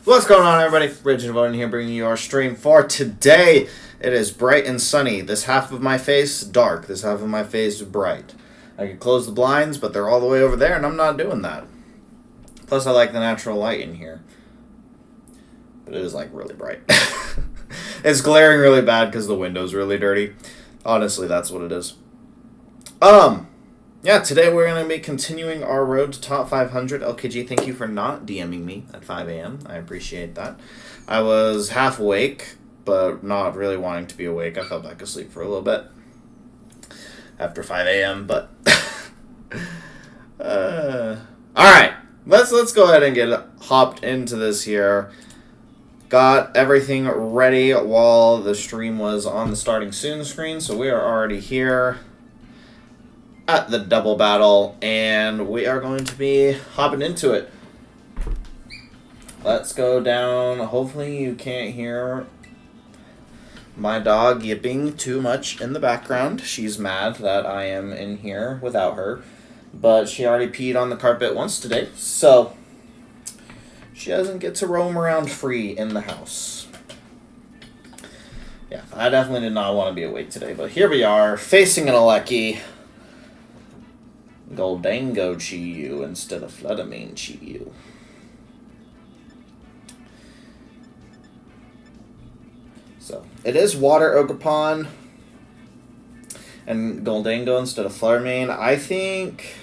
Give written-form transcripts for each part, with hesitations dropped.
What's going on, everybody? Rigid Voting here, bringing you our stream for today. It is bright and sunny. This half of my face dark. This half of my face bright. I could close the blinds, but they're all the way over there, and I'm not doing that. Plus, I like the natural light in here. But it is, like, really bright. It's glaring really bad because the window's really dirty. Honestly, that's what it is. Yeah, today we're going to be continuing our road to top 500. LKG, thank you for not DMing me at 5 a.m. I appreciate that. I was half awake, but not really wanting to be awake. I fell back asleep for a little bit after 5 a.m., but... Alright, let's go ahead and get hopped into this here. Got everything ready while the stream was on the starting soon screen, so we are already here at the double battle, and we are going to be hopping into it. Let's go down. Hopefully you can't hear my dog yipping too much in the background. She's mad that I am in here without her, but she already peed on the carpet once today, so she doesn't get to roam around free in the house. Yeah, I definitely did not want to be awake today, but here we are, facing an Alecki. Goldango Chiyu instead of Floodamine Chiyu. So, it is Water Ogerpon and Goldango instead of Floodamine. I think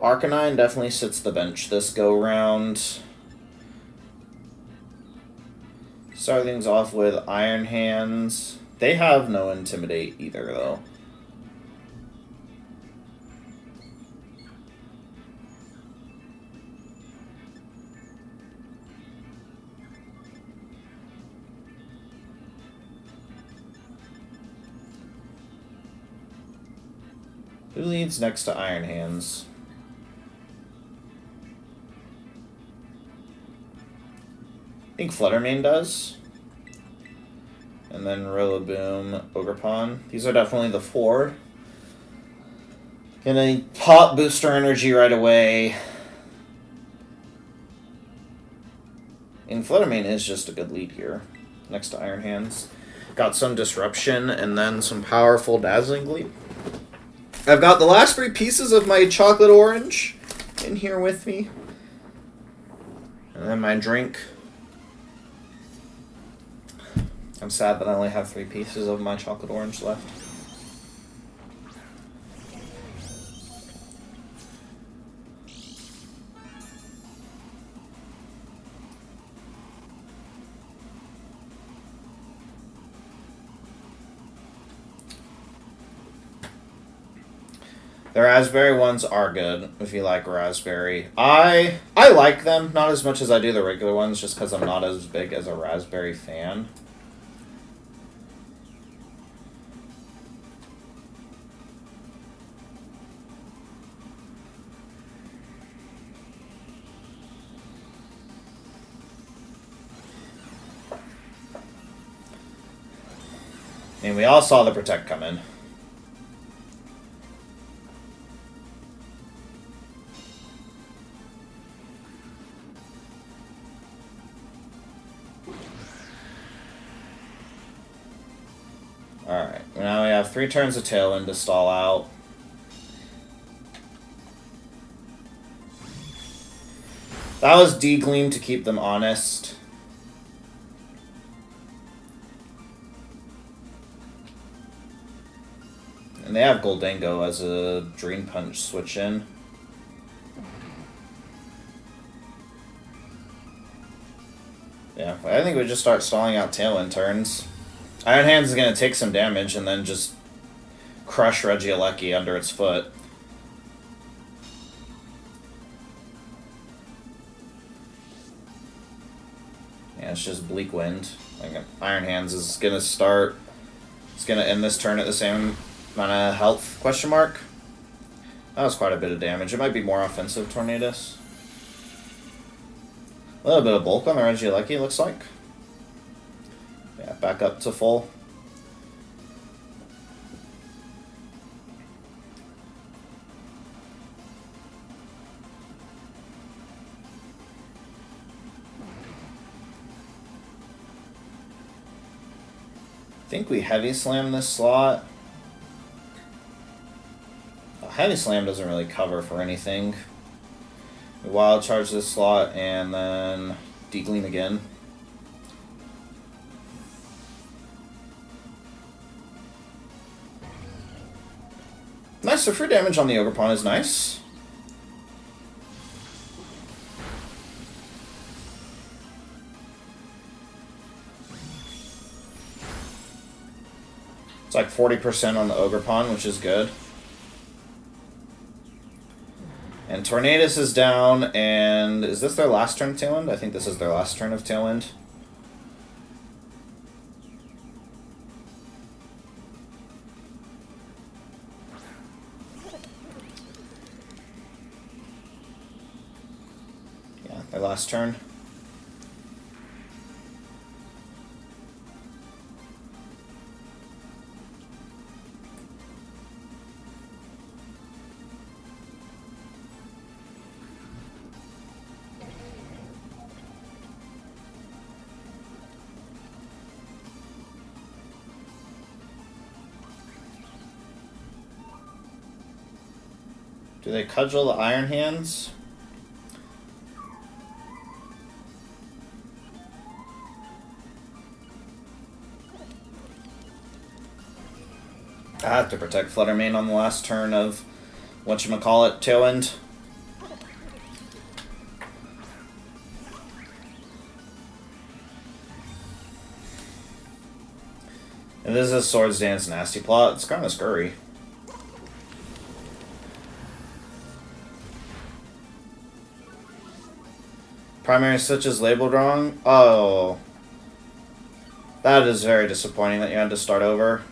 Arcanine definitely sits the bench this go-round. Start things off with Iron Hands. They have no Intimidate either, though. Who leads next to Iron Hands? I think Fluttermane does. And then Rillaboom, Ogerpon. These are definitely the four. Gonna pop Booster Energy right away. And Fluttermane is just a good lead here, next to Iron Hands. Got some Disruption and then some powerful Dazzling Gleam. I've got the last 3 pieces of my chocolate orange in here with me. And then my drink. I'm sad that I only have 3 pieces of my chocolate orange left. The raspberry ones are good, if you like raspberry. I like them, not as much as I do the regular ones, just because I'm not as big as a raspberry fan. And we all saw the Protect come in. Alright, now we have 3 turns of Tailwind to stall out. That was D-Gleam to keep them honest. And they have Goldango as a Drain Punch switch in. Yeah, I think we just start stalling out Tailwind turns. Iron Hands is going to take some damage and then just crush Regieleki under its foot. Yeah, it's just Bleak Wind. Like, Iron Hands is going to start... It's going to end this turn at the same amount of health, question mark. That was quite a bit of damage. It might be more offensive, Tornadus. A little bit of bulk on the Regieleki, looks like. Yeah, back up to full. think we heavy slam this slot. Oh, heavy slam doesn't really cover for anything. We wild charge this slot and then degleam again. Nice, so free damage on the Ogre Pawn is nice. It's like 40% on the Ogre Pawn, which is good. And Tornadus is down, and is this their last turn of Tailwind? I think this is their last turn of Tailwind. Yeah, their last turn. Do they cudgel the Iron Hands? I have to protect Fluttermane on the last turn of whatchamacallit, Tailwind. And this is a Swords Dance Nasty Plot. It's kind of scurry. Primary Switch is labeled wrong? Oh. That is very disappointing that you had to start over.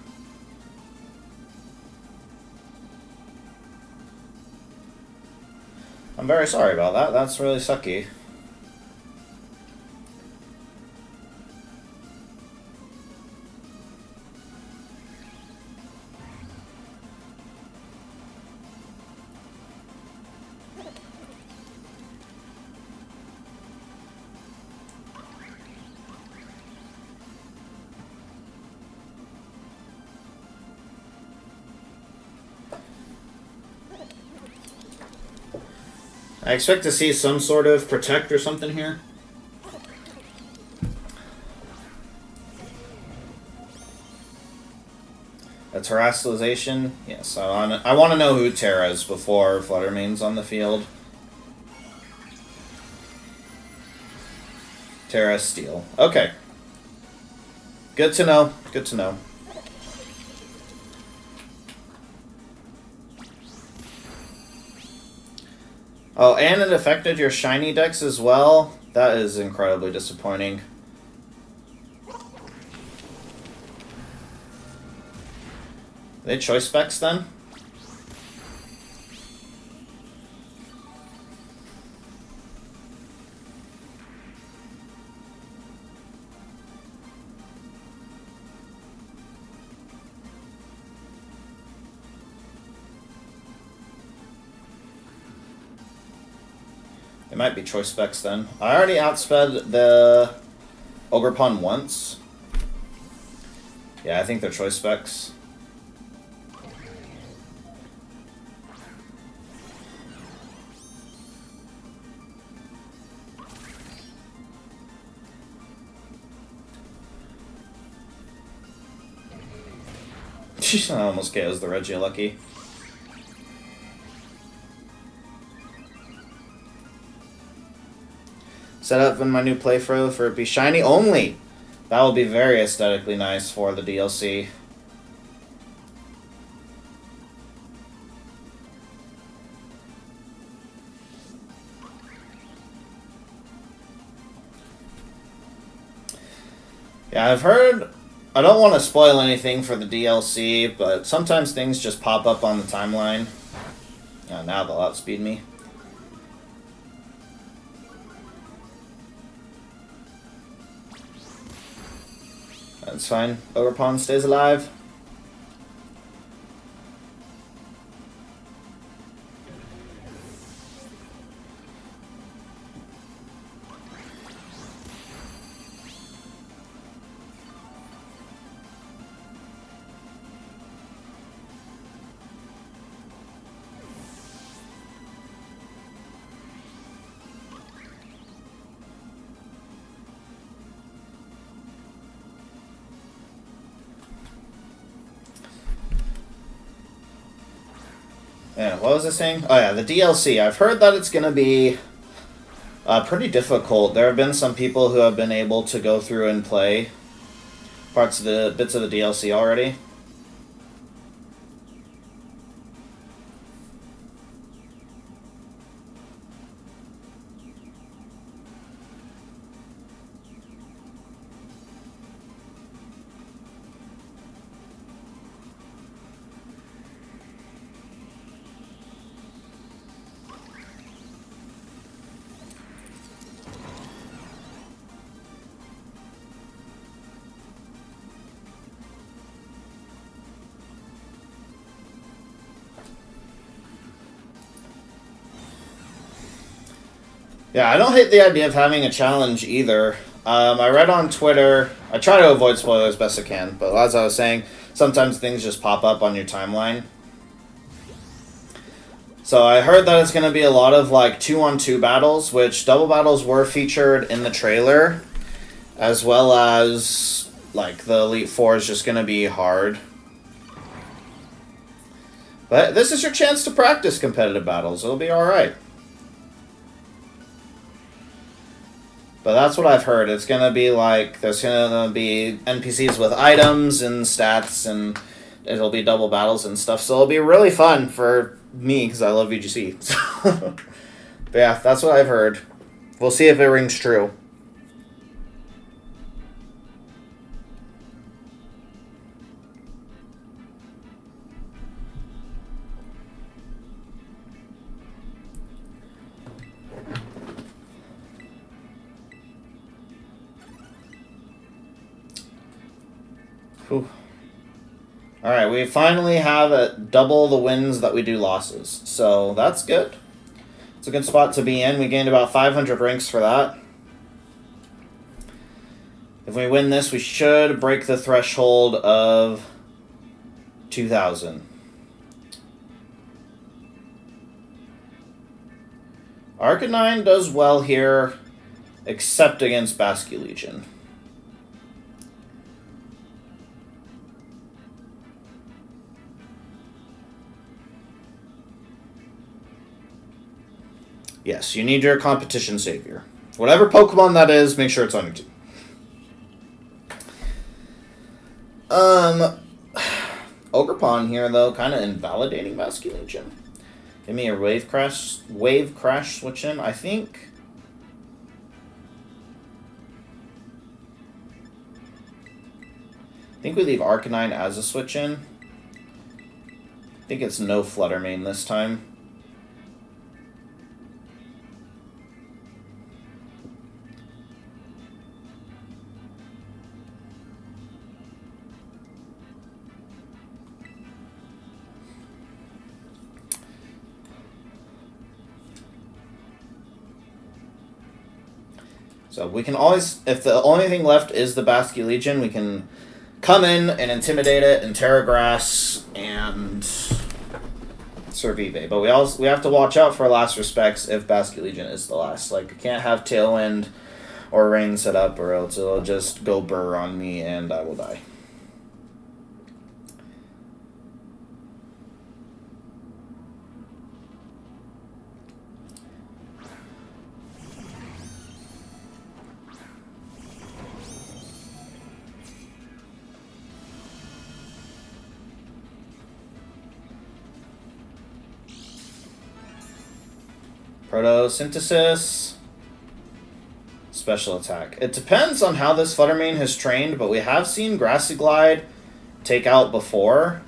I'm very sorry about that. That's really sucky. I expect to see some sort of protect or something here. A terrestrialization? Yes, I want to know who Terra is before Fluttermane's on the field. Terra Steel. Okay. Good to know. Good to know. Oh, and it affected your shiny decks as well? That is incredibly disappointing. Are they choice specs then? It might be choice specs then. I already outsped the Ogre Pawn once. Yeah, I think they're choice specs. I almost KOs the Regilucky. Set up in my new playthrough for it be shiny only. That will be very aesthetically nice for the DLC. Yeah, I've heard... I don't want to spoil anything for the DLC, but sometimes things just pop up on the timeline. Now they'll outspeed me. That's fine. Ogre Pawn stays alive. Yeah, what was I saying? Oh yeah, the DLC. I've heard that it's going to be pretty difficult. There have been some people who have been able to go through and play bits of the DLC already. Yeah, I don't hate the idea of having a challenge either. I read on Twitter, I try to avoid spoilers best I can, but as I was saying, sometimes things just pop up on your timeline. So I heard that it's going to be a lot of like 2-on-2 battles, which double battles were featured in the trailer, as well as like the Elite Four is just going to be hard. But this is your chance to practice competitive battles. It'll be alright. But that's what I've heard. It's going to be like, there's going to be NPCs with items and stats, and it'll be double battles and stuff. So it'll be really fun for me, because I love VGC. But yeah, that's what I've heard. We'll see if it rings true. Whew. Alright, we finally have double the wins that we do losses. So that's good. It's a good spot to be in. We gained about 500 ranks for that. If we win this, we should break the threshold of 2,000. Arcanine does well here, except against Basque Legion. Yes, you need your competition savior. Whatever Pokemon that is, make sure it's on your team. Ogerpon here, though, kind of invalidating Basque Legion. Give me a Wave Crash switch in. I think we leave Arcanine as a switch in. I think it's no Flutter Mane this time. So we can always, if the only thing left is the Basque Legion, we can come in and intimidate it and Terragrass and Survive. But we have to watch out for last respects if Basque Legion is the last. Like, I can't have Tailwind or Rain set up, or else it'll just go burr on me and I will die. Photosynthesis, special attack. It depends on how this Flutter Mane has trained, but we have seen Grassy Glide take out before.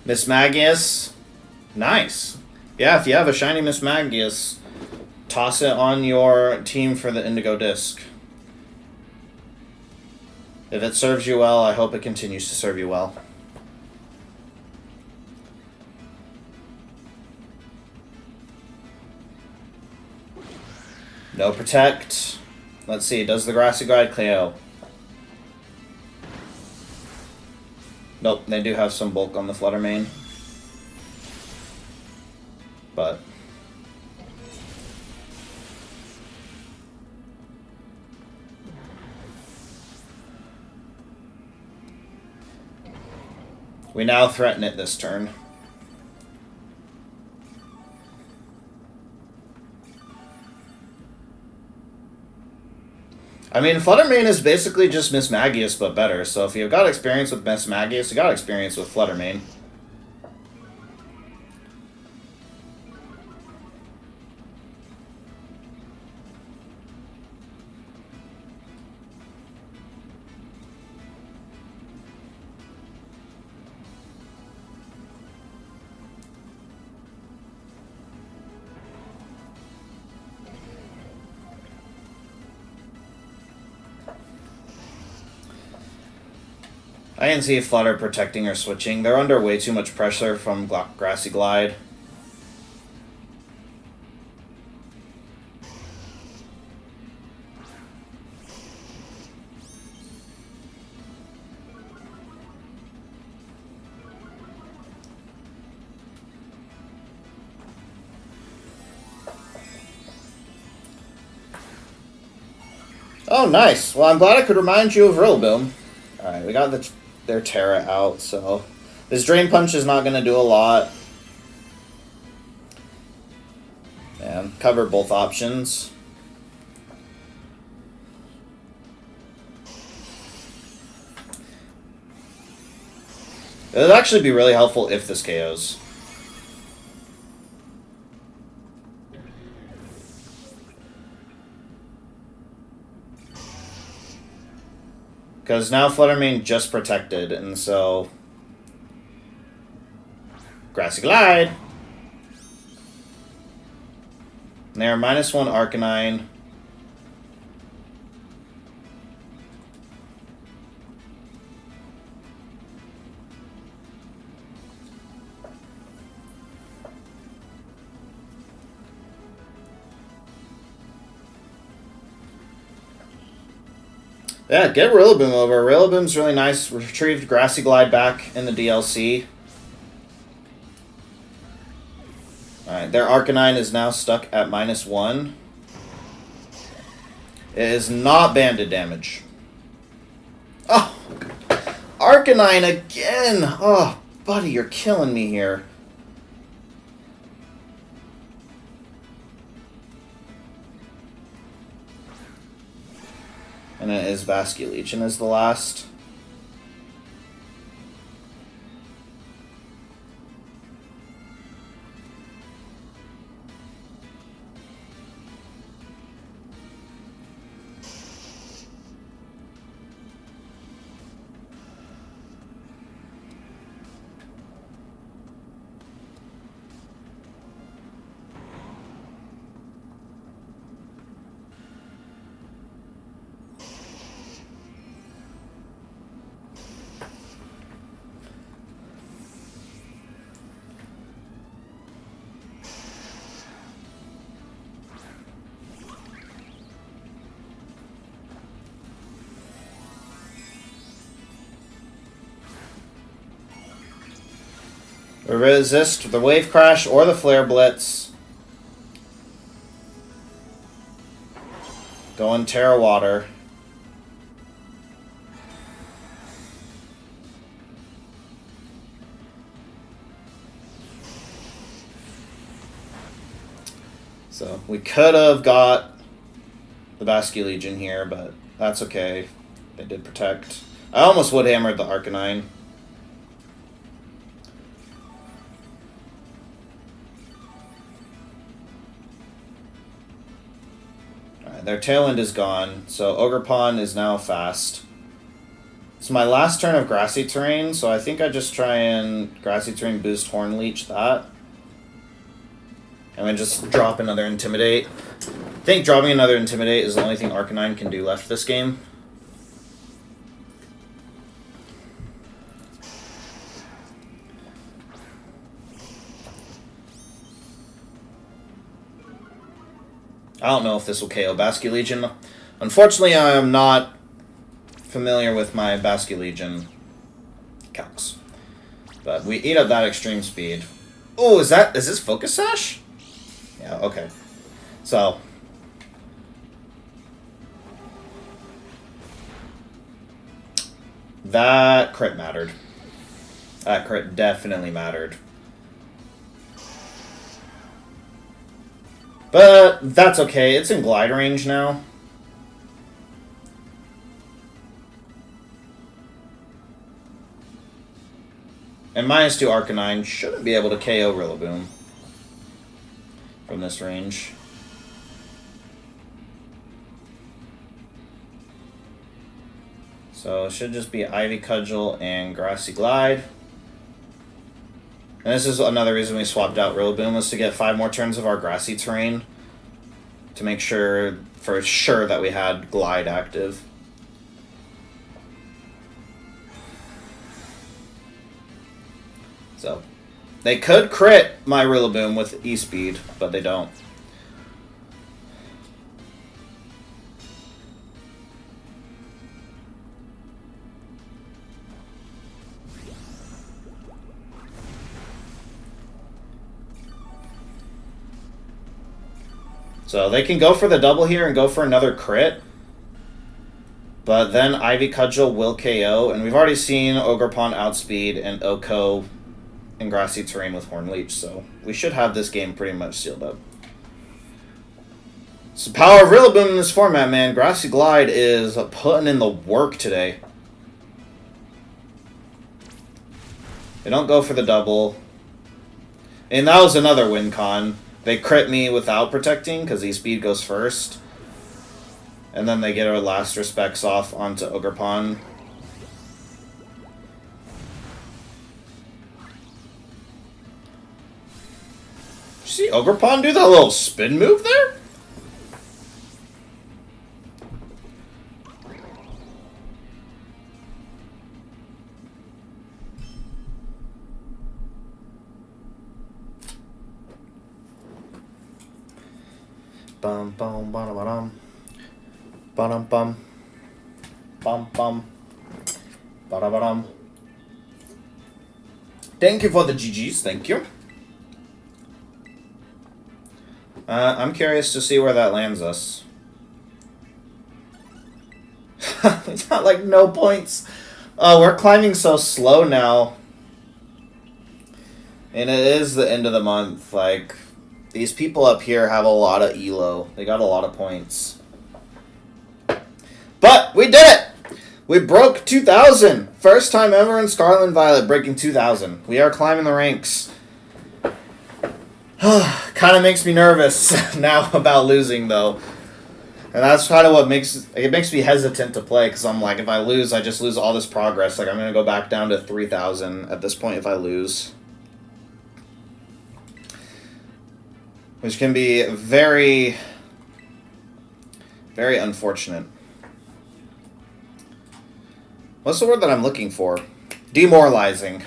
Mismagius, nice. Yeah, if you have a shiny Mismagius, toss it on your team for the Indigo Disc. If it serves you well, I hope it continues to serve you well. No Protect. Let's see, does the Grassy Glide KO? Nope, they do have some bulk on the Flutter Mane. But We now threaten it this turn. I mean, Fluttermane is basically just Miss Magius, but better. So if you've got experience with Miss Magius, you got experience with Fluttermane. I can see Flutter protecting or switching. They're under way too much pressure from Grassy Glide. Oh, nice. Well, I'm glad I could remind you of Rillaboom. Alright, we got their Terra out, so this Drain Punch is not going to do a lot. And cover both options. It would actually be really helpful if this KOs. Because now Fluttermane just protected, and so... Grassy Glide! There, -1 Arcanine. Yeah, get Rillaboom over. Rillaboom's really nice. Retrieved Grassy Glide back in the DLC. Alright, their Arcanine is now stuck at -1. It is not banded damage. Oh! Arcanine again! Oh, buddy, you're killing me here. And it is Basculegion is the last. Resist the Wave Crash or the Flare Blitz. Going Terra Water. So we could have got the Basculegion here, but that's okay. They did protect. I almost would hammered the Arcanine. Their tail end is gone, so Ogerpon is now fast. It's my last turn of Grassy Terrain, so I think I just try and Grassy Terrain boost Horn Leech that. And then just drop another Intimidate. I think dropping another Intimidate is the only thing Arcanine can do left this game. I don't know if this will KO Basculegion. Unfortunately, I am not familiar with my Basculegion calcs. But we eat up that extreme speed. Oh, is this Focus Sash? Yeah, okay. So. That crit mattered. That crit definitely mattered. But that's okay. It's in glide range now. And -2 Arcanine shouldn't be able to KO Rillaboom from this range. So it should just be Ivy Cudgel and Grassy Glide. And this is another reason we swapped out Rillaboom, was to get 5 more turns of our grassy terrain to make sure, for sure, that we had Glide active. So, they could crit my Rillaboom with E-Speed, but they don't. So they can go for the double here and go for another crit. But then Ivy Cudgel will KO, and we've already seen Ogerpon outspeed and Oko in grassy terrain with Horn Leech, so we should have this game pretty much sealed up. So power of Rillaboom in this format, man. Grassy Glide is putting in the work today. They don't go for the double. And that was another win con. They crit me without protecting because E-Speed goes first. And then they get our last respects off onto Ogerpon. Did you see Ogerpon do that little spin move there? Bum bum bum bum bum bum bum bum bum. Thank you for the GGs, thank you. I'm curious to see where that lands us. We got like no points. Oh, we're climbing so slow now. And it is the end of the month, like... These people up here have a lot of ELO. They got a lot of points. But we did it! We broke 2,000! First time ever in Scarlet and Violet breaking 2,000. We are climbing the ranks. Kind of makes me nervous now about losing, though. And that's kind of what makes me hesitant to play, because I'm like, if I lose, I just lose all this progress. Like, I'm going to go back down to 3,000 at this point if I lose. Which can be very, very unfortunate. What's the word that I'm looking for? Demoralizing.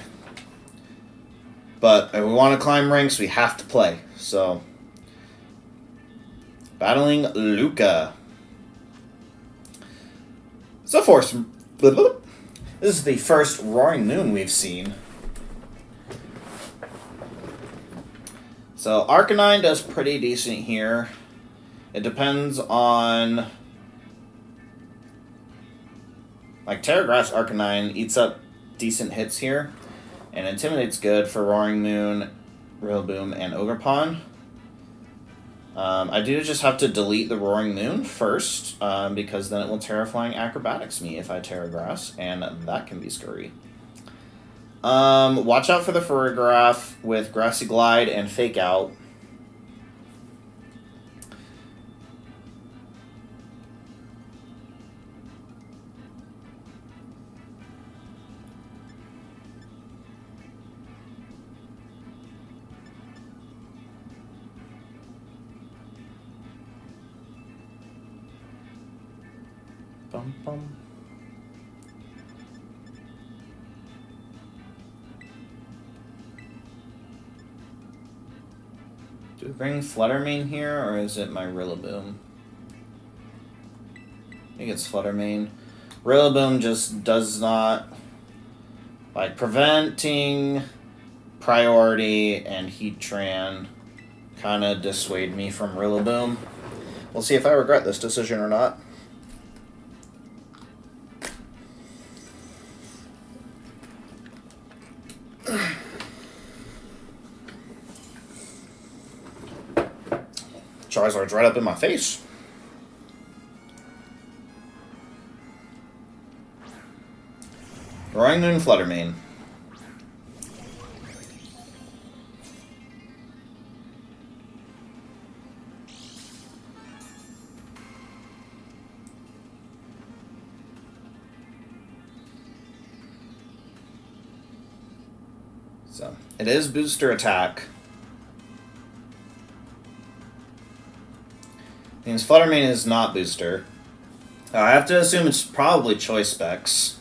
But if we want to climb ranks, we have to play. So, battling Luca. So this is the first Roaring Moon we've seen. So Arcanine does pretty decent here. It depends on... Like, Terragrass Arcanine eats up decent hits here. And Intimidate's good for Roaring Moon, Rillaboom, and Ogerpon. I do just have to delete the Roaring Moon first, because then it will Terraflying Acrobatics me if I Terragrass, and that can be scurry. Watch out for the Farigiraf with Grassy Glide and Fake Out. Bum, bum. Do we bring Fluttermane here, or is it my Rillaboom? I think it's Fluttermane. Rillaboom just does not... Like, preventing Priority and Heatran kind of dissuade me from Rillaboom. We'll see if I regret this decision or not. Charizard's right up in my face. Roaring Moon, Fluttermane. So, it is booster attack. Means Fluttermane is not booster. I have to assume it's probably choice specs.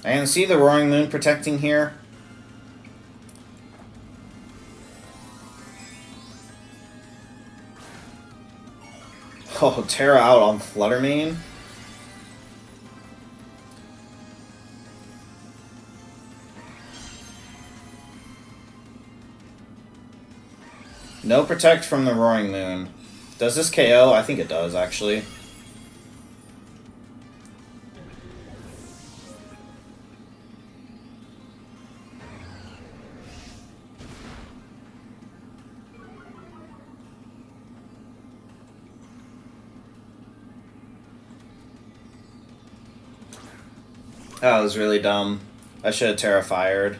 I can see the Roaring Moon protecting here. Oh, Terra out on Fluttermane. No protect from the Roaring Moon. Does this KO? I think it does, actually. That was really dumb. I should have Terra Fired.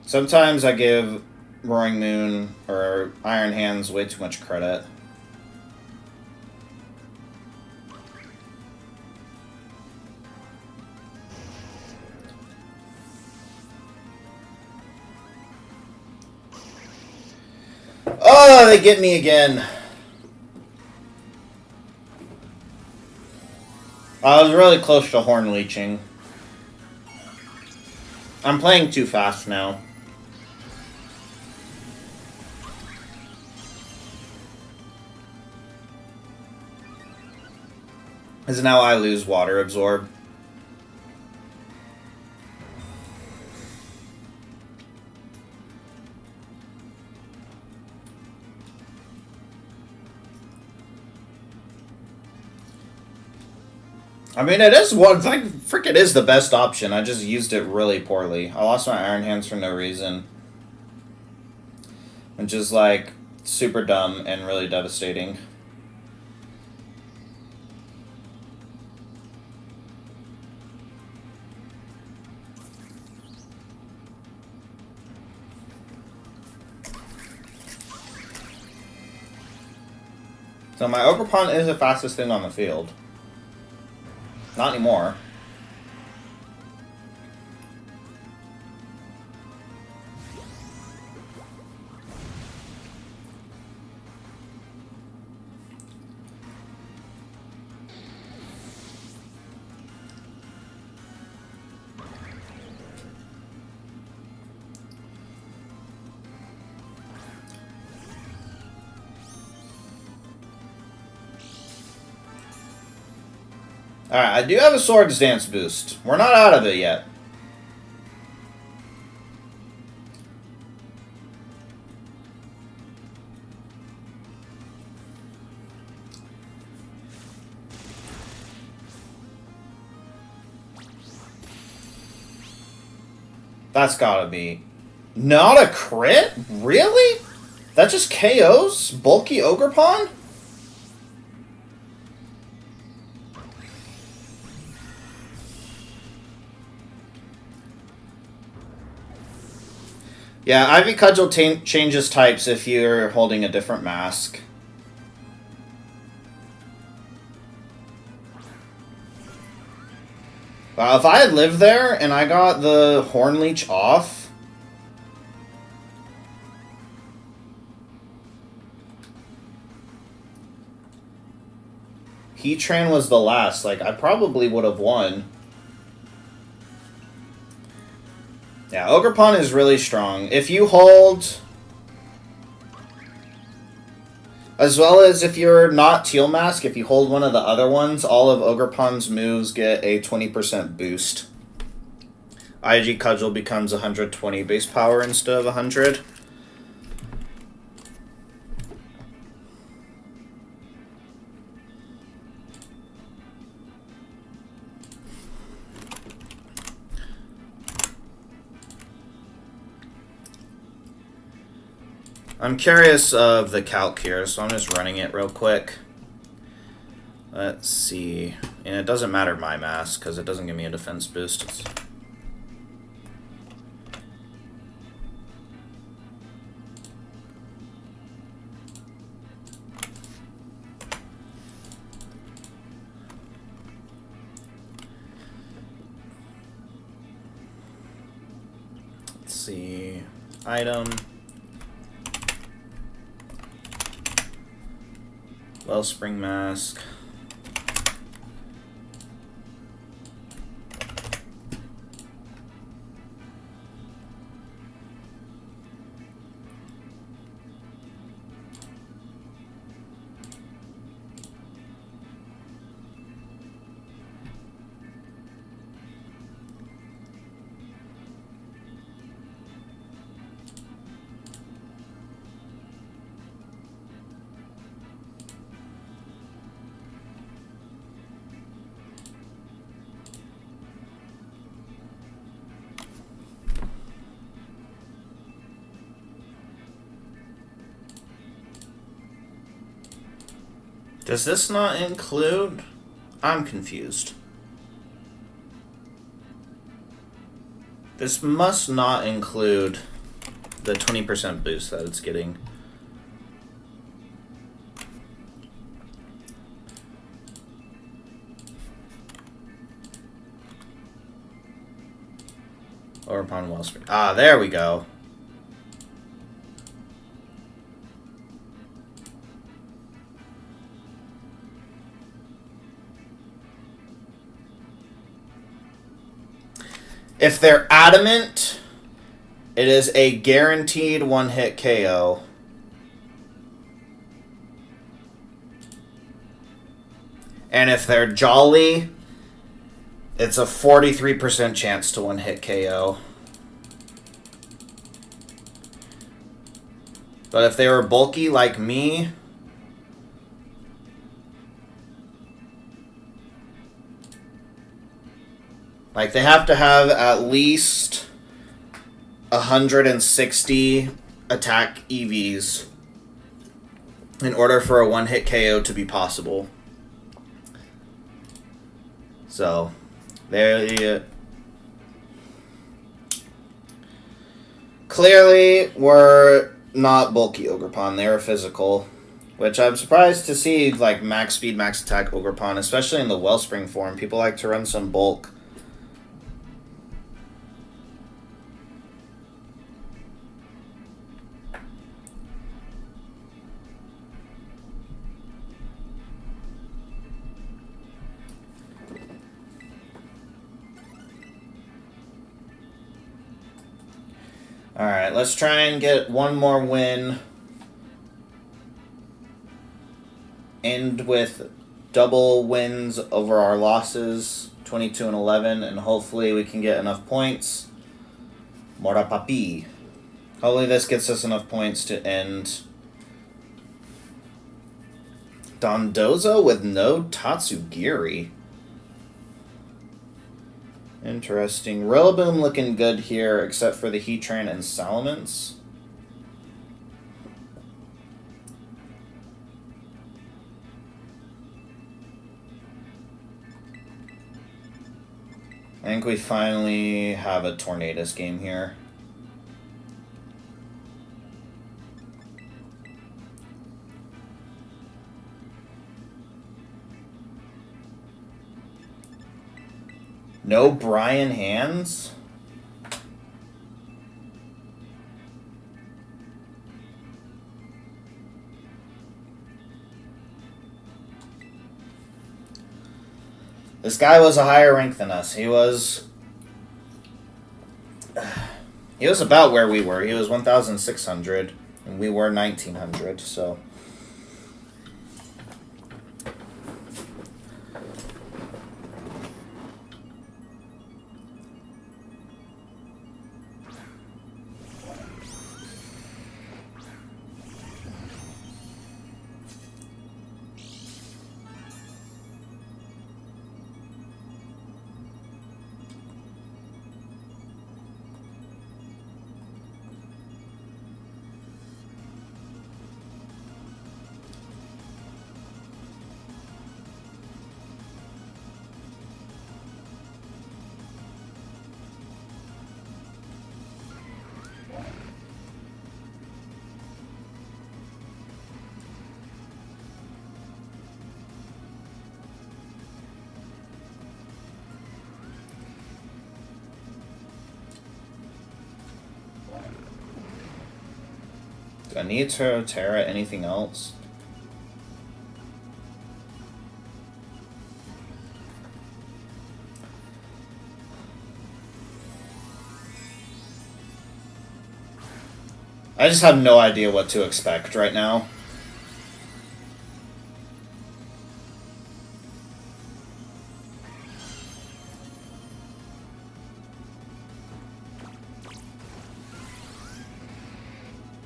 Sometimes I give Roaring Moon or Iron Hands way too much credit. Oh, they get me again. I was really close to Horn Leeching. I'm playing too fast now. As now I lose Water Absorb. I mean, it is one thing. Frick, it is the best option. I just used it really poorly. I lost my Iron Hands for no reason. Which is, like, super dumb and really devastating. So my Ogerpon is the fastest thing on the field. Not anymore. Alright, I do have a Swords Dance boost. We're not out of it yet. That's gotta be... Not a crit? Really? That just KOs bulky Ogerpon? Yeah, Ivy Cudgel changes types if you're holding a different mask. Wow, if I had lived there and I got the Horn Leech off... Heatran was the last. Like, I probably would have won. Yeah, Ogerpon is really strong. If you hold... As well as if you're not Teal Mask, if you hold one of the other ones, all of Ogerpon's moves get a 20% boost. IG Cudgel becomes 120 base power instead of 100. I'm curious of the calc here, so I'm just running it real quick. Let's see. And it doesn't matter my mask, because it doesn't give me a defense boost. Let's see. Item. Wellspring Mask. Does this not include? I'm confused. This must not include the 20% boost that it's getting. Or upon Wellspring. Ah, there we go. If they're adamant, it is a guaranteed one-hit KO. And if they're jolly, it's a 43% chance to one-hit KO. But if they were bulky like me, like, they have to have at least 160 attack EVs in order for a one-hit KO to be possible. So, there. Clearly, we're not bulky Ogerpon. They're physical. Which I'm surprised to see, like, max speed, max attack Ogerpon, especially in the Wellspring form. People like to run some bulk. Alright, let's try and get one more win. End with double wins over our losses, 22 and 11, and hopefully we can get enough points. Mora papi. Hopefully this gets us enough points to end. Dondozo with no Tatsugiri. Interesting. Rillaboom looking good here, except for the Heatran and Salamence. I think we finally have a Tornadus game here. No Brian Hands? This guy was a higher rank than us. He was about where we were. He was 1,600, and we were 1,900, so Do I need to Terra anything else? I just have no idea what to expect right now.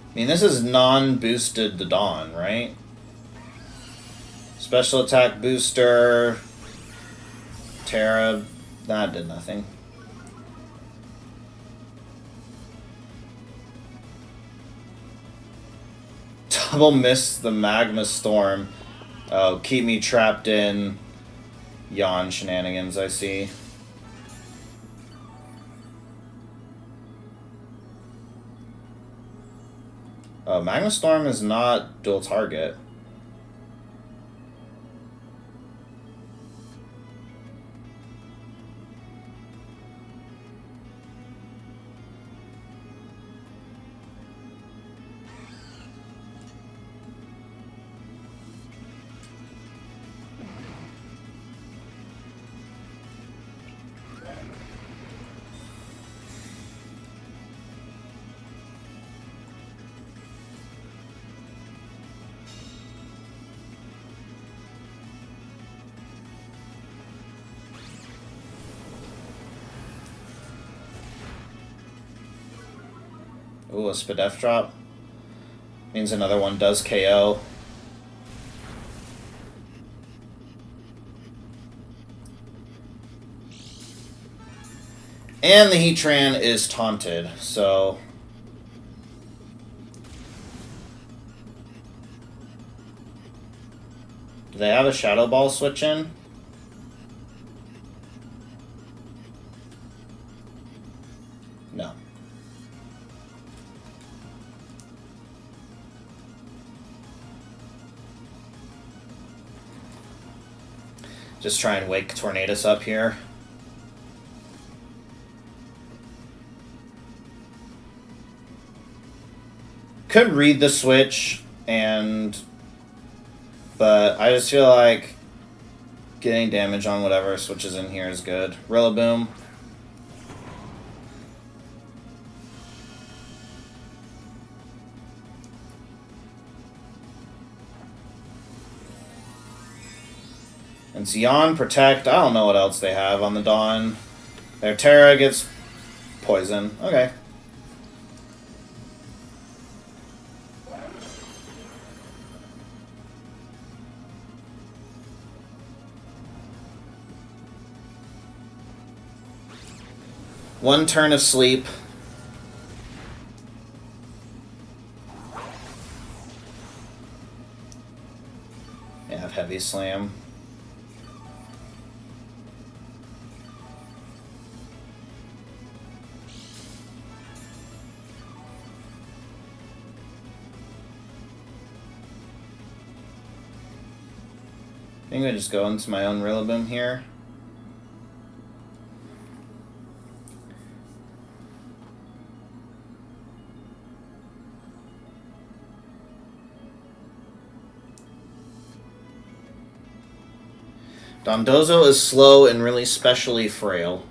I mean, this is non-boosted the Dawn, right? Special attack booster. Terra. That did nothing. Double miss the Magma Storm. Oh, keep me trapped in yawn shenanigans, I see. Oh, Magma Storm is not dual target. Ooh, a Spadef drop. Means another one does KO. And the Heatran is taunted, so... Do they have a Shadow Ball switch in? No. Just try and wake Tornadus up here. Could read the switch, but I just feel like getting damage on whatever switches in here is good. Rillaboom. And Xeon, Protect. I don't know what else they have on the Dawn. Their Terra gets poison. Okay. One turn of sleep. Yeah, have Heavy Slam. I think I just go into my own Rillaboom here. Dondozo is slow and really specially frail.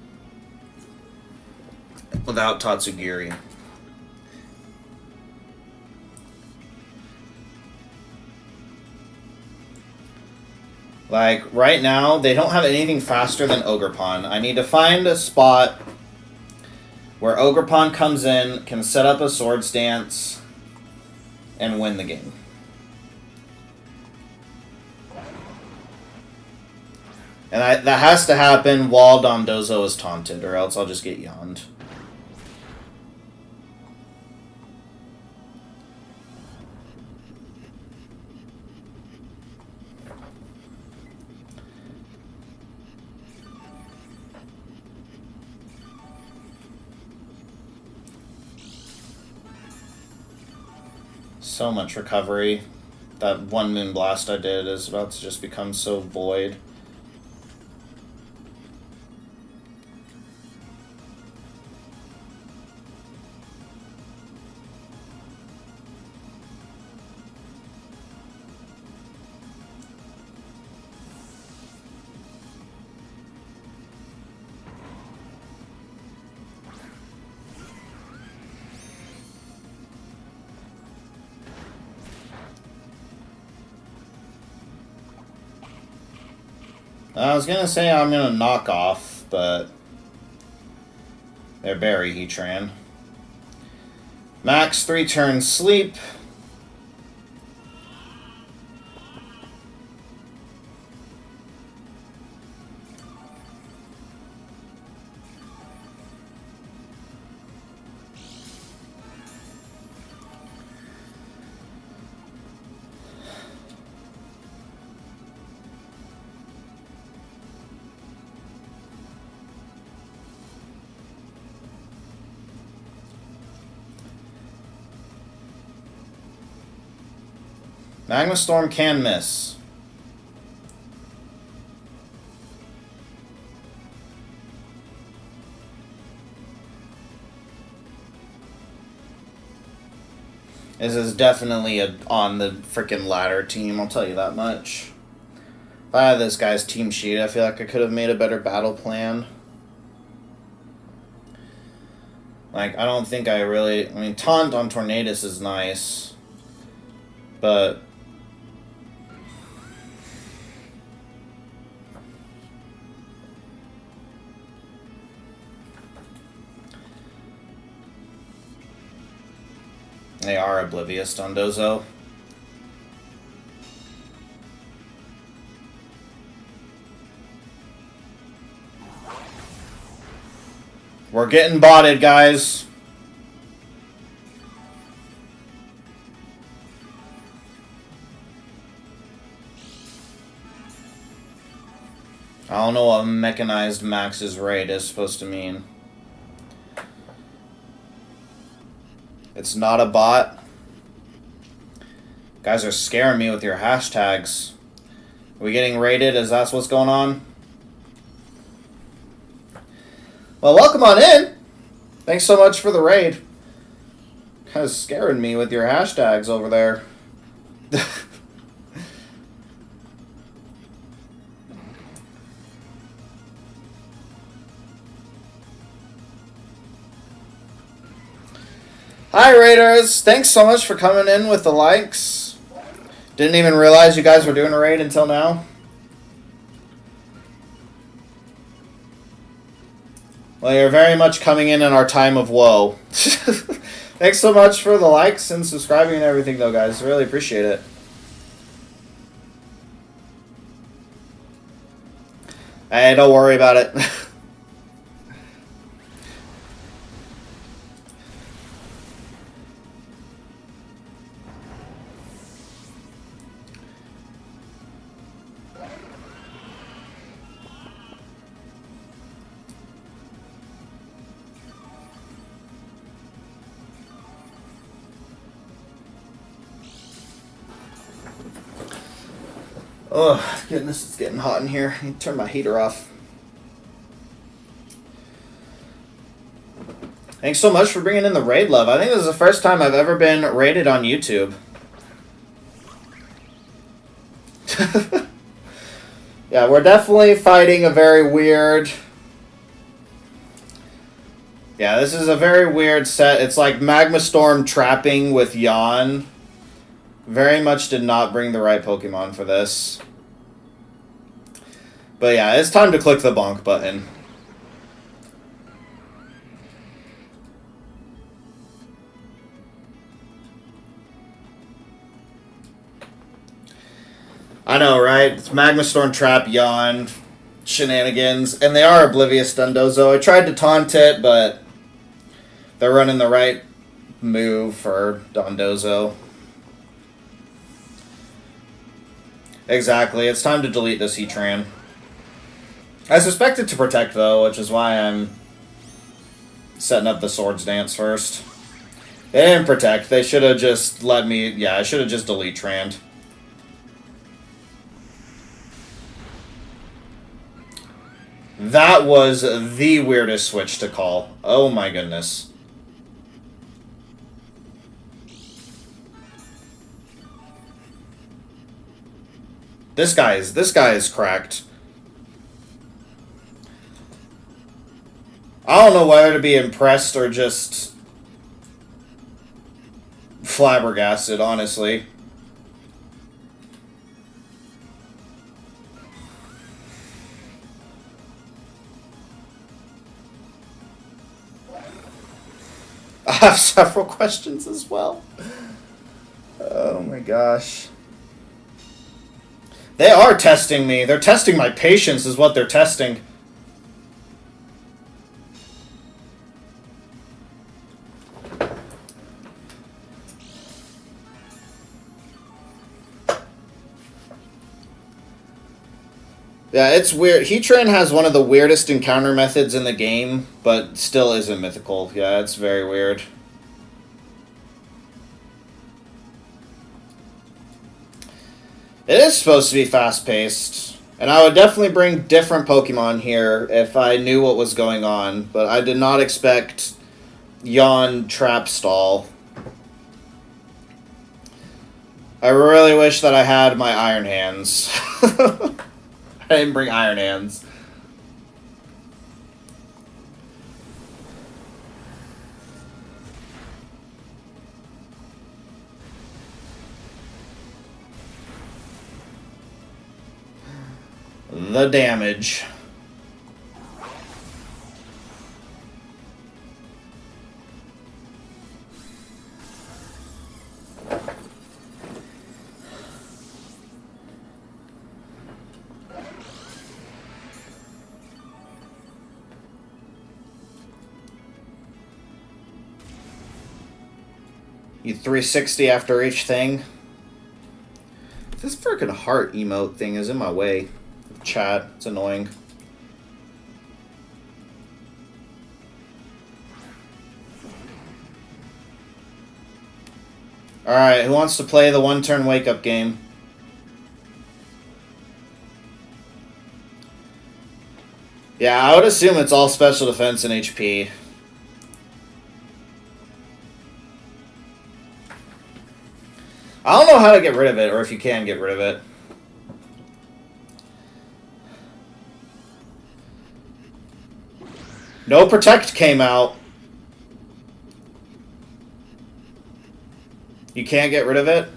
Without Tatsugiri. Like, right now, they don't have anything faster than Ogerpon. I need to find a spot where Ogerpon comes in, can set up a Swords Dance, and win the game. And that has to happen while Dondozo is taunted, or else I'll just get yawned. So much recovery. That one Moonblast I did is about to just become so void. I was gonna say I'm gonna knock off, but they're Barry Heatran. Max 3 turns sleep. Magma Storm can miss. This is definitely on the freaking ladder team, I'll tell you that much. If I had this guy's team sheet, I feel like I could have made a better battle plan. Like, I don't think I really... I mean, Taunt on Tornadus is nice. But... they are oblivious, Dondozo. We're getting botted, guys. I don't know what mechanized Max's raid is supposed to mean. It's not a bot. Guys are scaring me with your hashtags. Are we getting raided? Is that what's going on? Well, welcome on in. Thanks so much for the raid. Kind of scaring me with your hashtags over there. Hi, Raiders. Thanks so much for coming in with the likes. Didn't even realize you guys were doing a raid until now. Well, you're very much coming in our time of woe. Thanks so much for the likes and subscribing and everything, though, guys. Really appreciate it. Hey, don't worry about it. Oh, goodness, it's getting hot in here. I need to turn my heater off. Thanks so much for bringing in the raid love. I think this is the first time I've ever been raided on YouTube. Yeah, we're definitely fighting a very weird... Yeah, this is a very weird set. It's like Magma Storm trapping with Yawn. Very much did not bring the right Pokemon for this. But yeah, it's time to click the bonk button. I know, right? It's Magma Storm Trap, Yawn, shenanigans, and they are oblivious Dondozo. I tried to taunt it, but they're running the right move for Dondozo. Exactly. It's time to delete this Heatran. I suspect it to protect, though, which is why I'm setting up the Swords Dance first. They didn't protect. They should have just let me... Yeah, I should have just delete Trand. That was the weirdest switch to call. Oh my goodness. This guy is cracked. I don't know whether to be impressed or just flabbergasted, honestly. have several questions as well. Oh my gosh. They are testing me. They're testing my patience is what they're testing. Yeah, it's weird. Heatran has one of the weirdest encounter methods in the game, but still isn't mythical. Yeah, it's very weird. It is supposed to be fast-paced, and I would definitely bring different Pokemon here if I knew what was going on, but I did not expect Yawn Trap Stall. I really wish that I had my Iron Hands. I didn't bring Iron Hands. The damage. You 360 after each thing. This freaking heart emote thing is in my way. Chat, it's annoying. Alright, who wants to play the one-turn wake-up game? Yeah, I would assume it's all special defense and HP. I don't know how to get rid of it, or if you can get rid of it. No Protect came out. You can't get rid of it?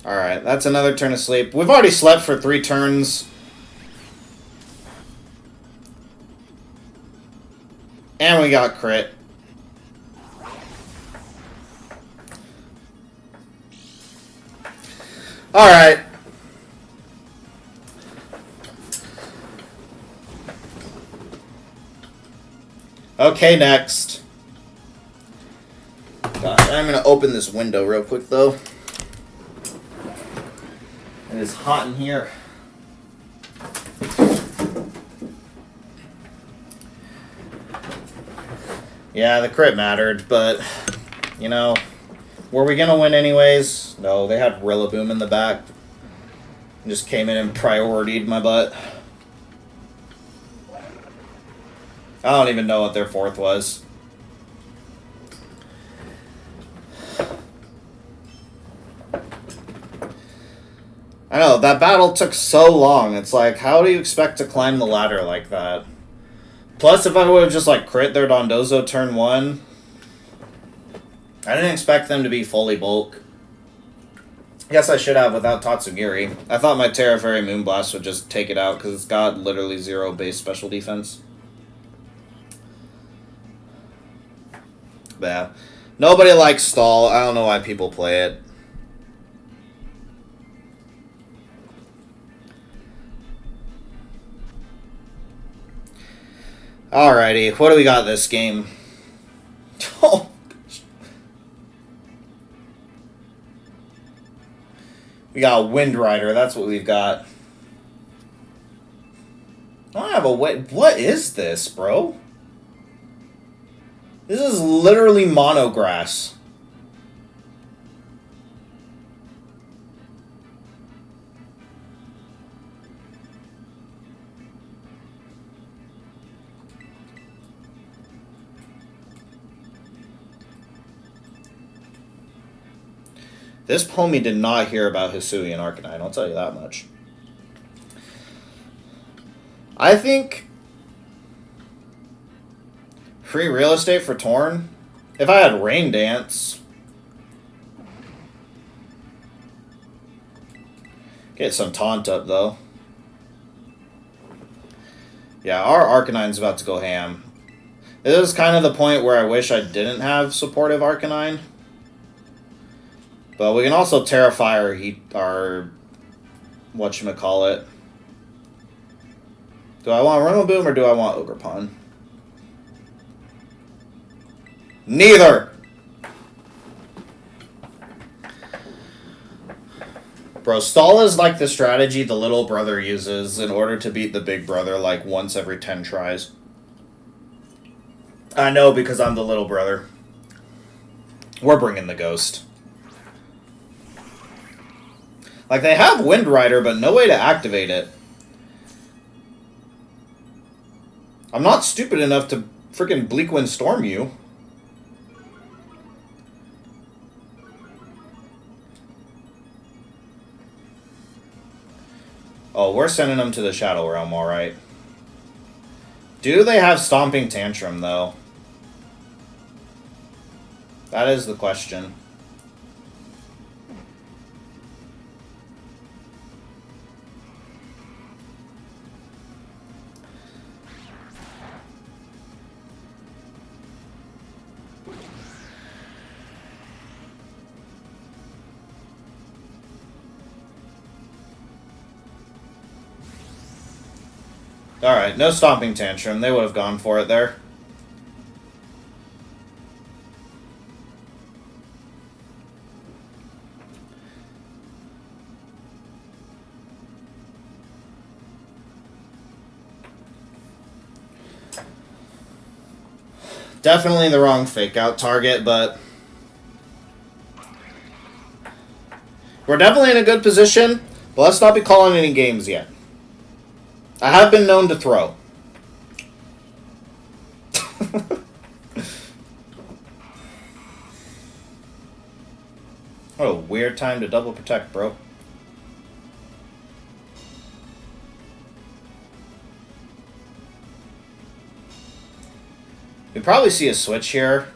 Alright, that's another turn of sleep. We've already slept for 3 turns. And we got crit. Alright. Okay, next. God, I'm going to open this window real quick, though. It is hot in here. Yeah, the crit mattered, but, you know, were we going to win anyways? No, they had Rillaboom in the back. Just came in and prioritied my butt. I don't even know what their 4th was. I know, that battle took so long. It's like, how do you expect to climb the ladder like that? Plus, if I would have just, like, crit their Dondozo turn 1, I didn't expect them to be fully bulk. I guess I should have without Tatsugiri. I thought my Terra Fairy Moonblast would just take it out because it's got literally 0 base special defense. But yeah. Nobody likes Stall. I don't know why people play it. Alrighty, what do we got this game? Oh, we got a Wind Rider, that's what we've got. I don't have a what is this, bro? This is literally monograss. This homie did not hear about Hisuian Arcanine, I'll tell you that much. I think free real estate for Torn? If I had Rain Dance. Get some taunt up, though. Yeah, our Arcanine's about to go ham. This is kind of the point where I wish I didn't have supportive Arcanine. But we can also Terrify our whatchamacallit. Do I want Rillaboom or do I want Ogerpon? Neither! Bro, stall is like the strategy the little brother uses in order to beat the big brother like once every 10 tries. I know because I'm the little brother. We're bringing the ghost. Like, they have Wind Rider, but no way to activate it. I'm not stupid enough to freaking Bleak Wind Storm you. Oh, we're sending them to the Shadow Realm, alright. Do they have Stomping Tantrum, though? That is the question. Alright, no Stomping Tantrum. They would have gone for it there. Definitely the wrong fake out target, but we're definitely in a good position, but let's not be calling any games yet. I have been known to throw. What a weird time to double protect, bro. We probably see a switch here.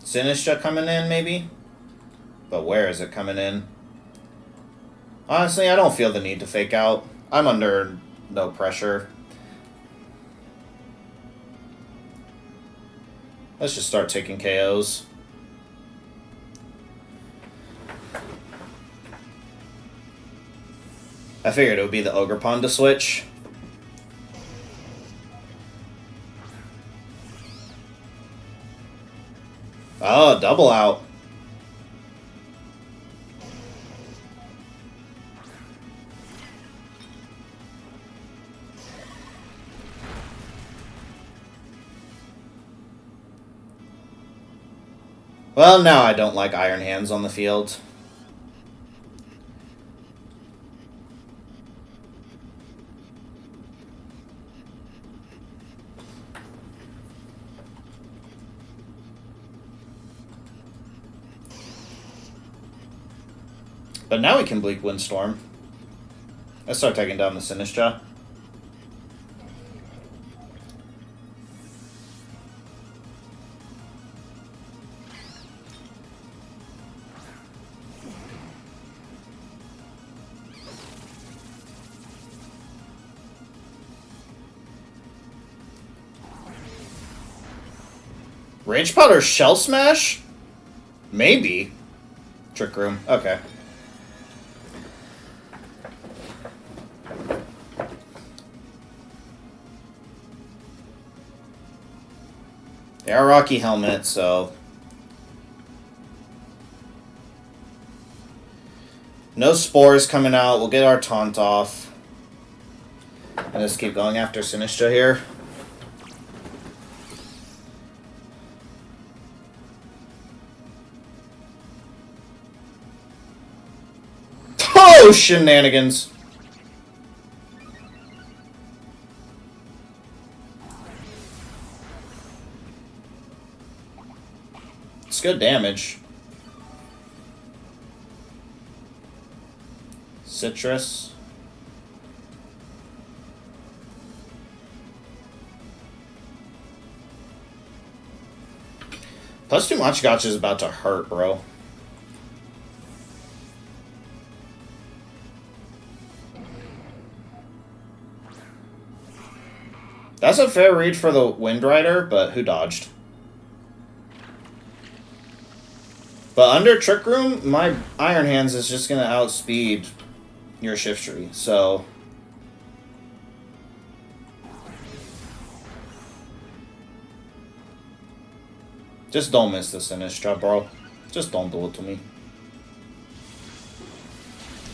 Sinistra coming in, maybe? But where is it coming in? Honestly, I don't feel the need to fake out. I'm under no pressure. Let's just start taking KOs. I figured it would be the Ogerpon to switch. Oh, double out. Well, now I don't like Iron Hands on the field. But now we can Bleak Windstorm. Let's start taking down the Sinistra. Rage Powder Shell Smash? Maybe. Trick Room. Okay. They are Rocky Helmet, so... No Spores coming out. We'll get our Taunt off. And just keep going after Sinistra here. Oh, shenanigans! It's good damage. Citrus. Plus 2 Machigotch is about to hurt, bro. That's a fair read for the Wind Rider, but who dodged? But under Trick Room, my Iron Hands is just going to outspeed your Shiftry, so... Just don't miss this Innistrad, bro. Just don't do it to me.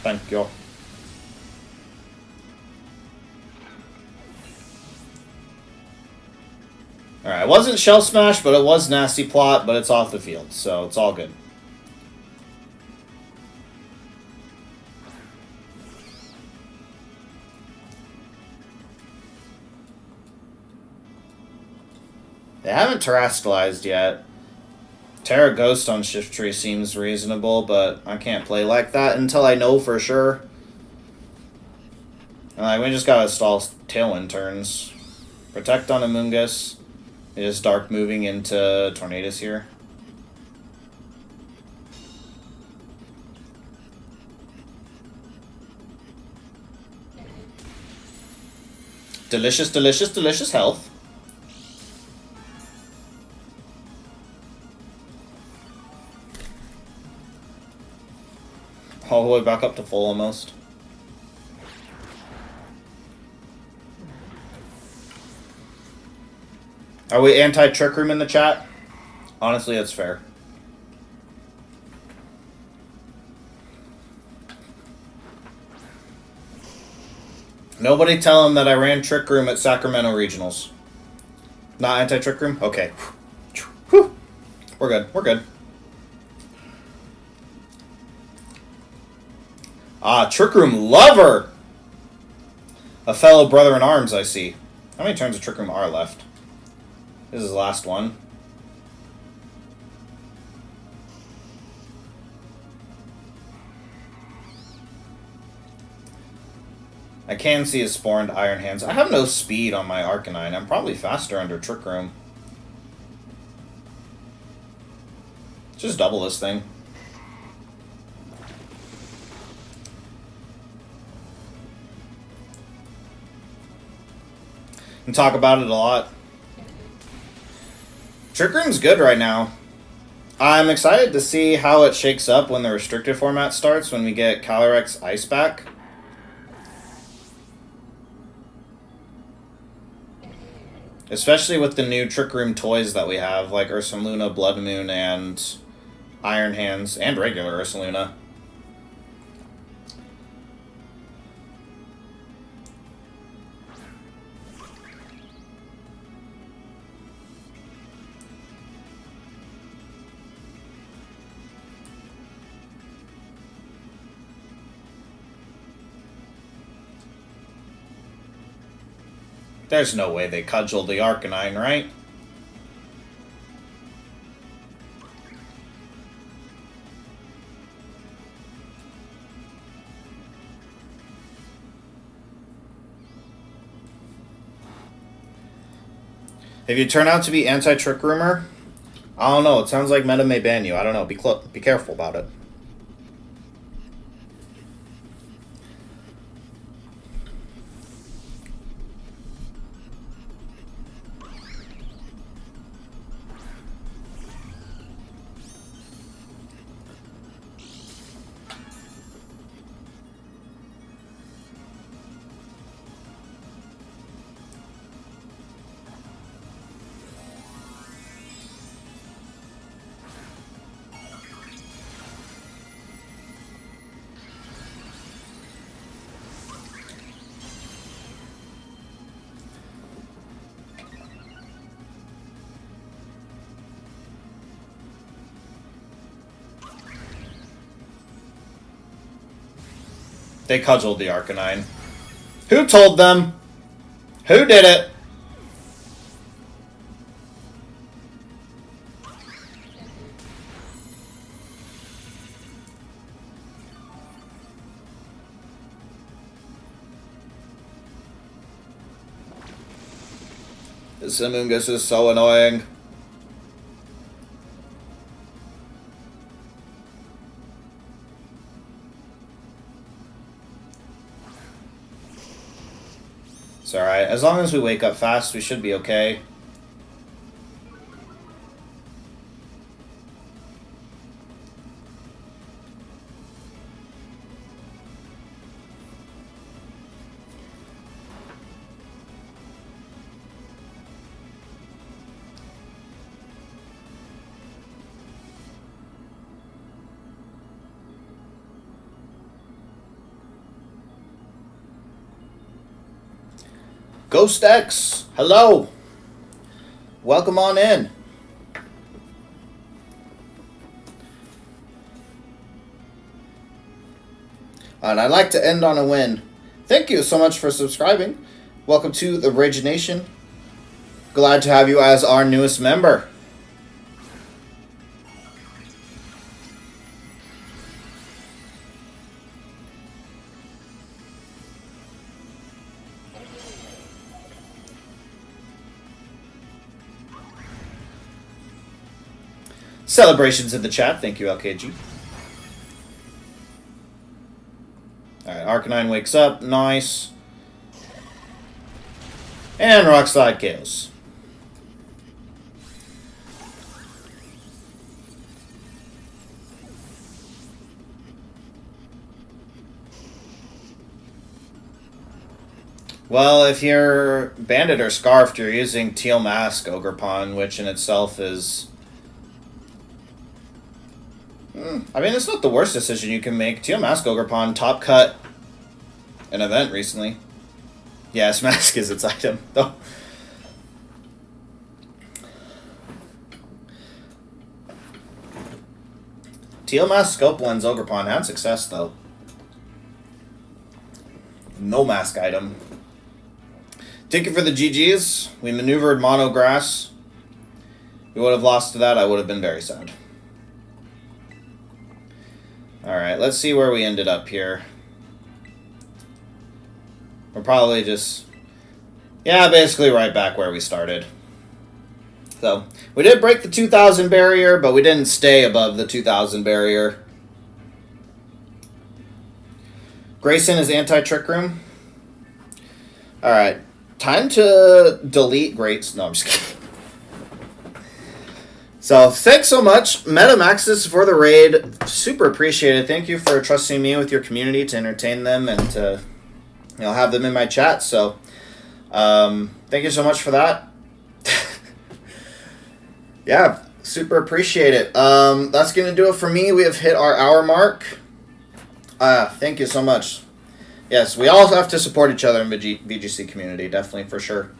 Thank you. Alright, it wasn't Shell Smash, but it was Nasty Plot, but it's off the field, so it's all good. They haven't Terrascalized yet. Terra Ghost on Shiftry seems reasonable, but I can't play like that until I know for sure. We just gotta stall Tailwind turns. Protect on Amoonguss. It is Dark moving into Tornadus here. Delicious, delicious, delicious health. All the way back up to full almost. Are we anti-Trick Room in the chat? Honestly, that's fair. Nobody tell him that I ran Trick Room at Sacramento Regionals. Not anti-Trick Room? Okay. Whew. We're good. We're good. Ah, Trick Room lover! A fellow brother in arms, I see. How many turns of Trick Room are left? This is the last one. I can see his spawned Iron Hands. I have no speed on my Arcanine. I'm probably faster under Trick Room. Just double this thing. And talk about it a lot. Trick Room's good right now. I'm excited to see how it shakes up when the restricted format starts, when we get Calyrex Ice back. Especially with the new Trick Room toys that we have, like Ursaluna, Blood Moon, and Iron Hands, and regular Ursaluna. There's no way they cudgeled the Arcanine, right? If you turn out to be anti-Trick Roomer, I don't know. It sounds like meta may ban you. I don't know. Be careful about it. They cudgeled the Arcanine. Who told them? Who did it? This Amoonguss is so annoying. It's alright. As long as we wake up fast, we should be okay. Ghost X, hello. Welcome on in. And I'd like to end on a win. Thank you so much for subscribing. Welcome to the Rage Nation. Glad to have you as our newest member. Celebrations in the chat. Thank you, LKG. Alright, Arcanine wakes up. Nice. And Rockslide KOs. Well, if you're Bandit or Scarfed, you're using Teal Mask Ogerpon, which in itself is... I mean, it's not the worst decision you can make. Teal Mask Ogerpon top cut an event recently. Yes, Mask is its item, though. Teal Mask Scope Lens Ogerpon had success, though. No Mask item. Thank you for the GGs. We maneuvered Mono Grass. We would have lost to that. I would have been very sad. Alright, let's see where we ended up here. We're probably just... yeah, basically right back where we started. So, we did break the 2,000 barrier, but we didn't stay above the 2,000 barrier. Grayson is anti-Trick Room. Alright, time to delete Greats. No, I'm just kidding. So, thanks so much, MetaMaxis, for the raid. Super appreciate it. Thank you for trusting me with your community to entertain them and to, have them in my chat. So, thank you so much for that. Yeah, super appreciate it. That's going to do it for me. We have hit our hour mark. Thank you so much. Yes, we all have to support each other in the VGC community, definitely, for sure.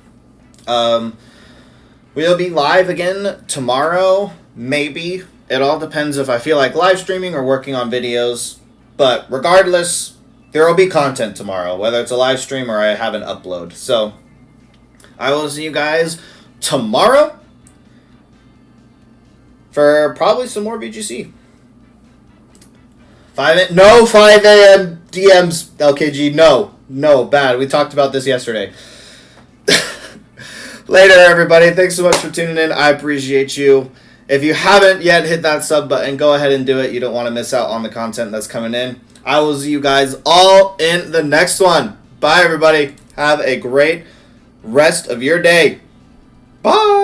We'll be live again tomorrow, maybe. It all depends if I feel like live streaming or working on videos. But regardless, there will be content tomorrow, whether it's a live stream or I have an upload. So, I will see you guys tomorrow for probably some more VGC. 5 a.m. DMs, LKG, no, bad. We talked about this yesterday. Later, everybody. Thanks so much for tuning in. I appreciate you. If you haven't yet hit that sub button, go ahead and do it. You don't want to miss out on the content that's coming in. I will see you guys all in the next one. Bye, everybody. Have a great rest of your day. Bye.